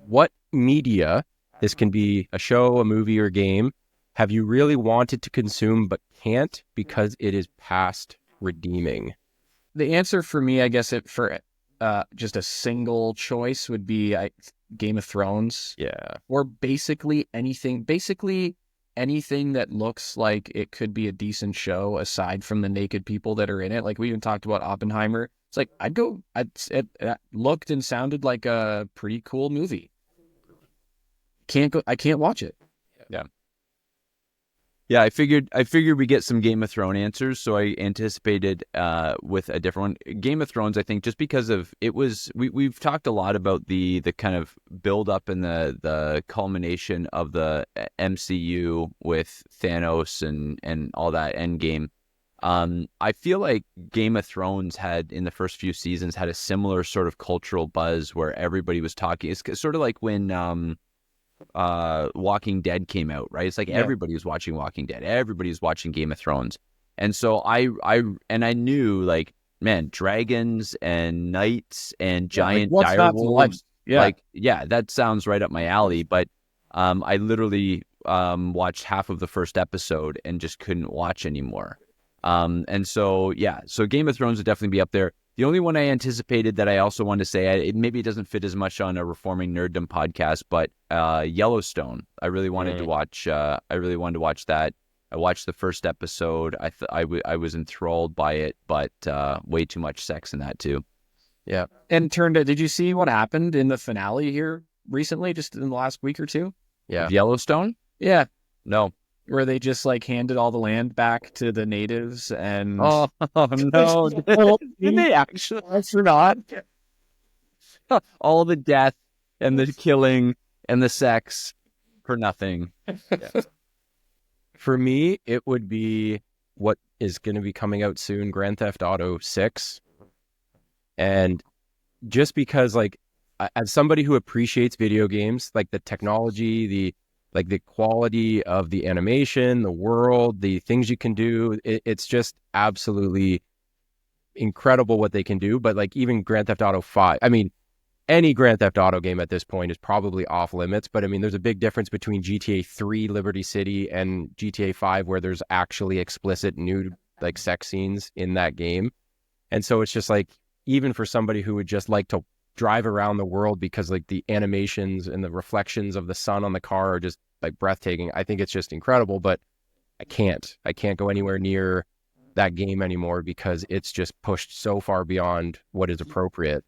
what media, this can be a show, a movie, or game, have you really wanted to consume but can't because it is past redeeming? The answer for me, I guess, for just a single choice would be Game of Thrones. Yeah. Or basically anything that looks like it could be a decent show aside from the naked people that are in it. Like we even talked about Oppenheimer. It's like it looked and sounded like a pretty cool movie. I can't watch it. Yeah. Yeah, I figured we get some Game of Thrones answers, so I anticipated with a different one. Game of Thrones, I think, just because of it was we've talked a lot about the kind of build up and the culmination of the MCU with Thanos and all that Endgame. I feel like Game of Thrones had in the first few seasons had a similar sort of cultural buzz where everybody was talking. It's sort of like when Walking Dead came out, right? It's like everybody was watching Walking Dead, everybody was watching Game of Thrones, and so I knew, like, man, dragons and knights and giant dire wolves, that sounds right up my alley. But I literally watched half of the first episode and just couldn't watch anymore. And so Game of Thrones would definitely be up there. The only one I anticipated that I also wanted to say, maybe it doesn't fit as much on a Reforming Nerdom podcast, but Yellowstone. I really wanted to watch. That. I watched the first episode. I was enthralled by it, but way too much sex in that too. Yeah. And did you see what happened in the finale here recently, just in the last week or two? Yeah. Of Yellowstone? Yeah. No. Where they just like handed all the land back to the natives and no, did they actually? Or not? All the death and the killing and the sex for nothing. Yeah. For me, it would be what is going to be coming out soon, Grand Theft Auto 6. And just because, like, as somebody who appreciates video games, like the technology, the quality of the animation, the world, the things you can do, it's just absolutely incredible what they can do. But like even Grand Theft Auto 5, I mean, any Grand Theft Auto game at this point is probably off limits. But I mean, there's a big difference between GTA 3 Liberty City and GTA 5, where there's actually explicit nude, like, sex scenes in that game. And so it's just like, even for somebody who would just like to drive around the world because like the animations and the reflections of the sun on the car are just like breathtaking, I think it's just incredible. But I can't go anywhere near that game anymore because it's just pushed so far beyond what is appropriate.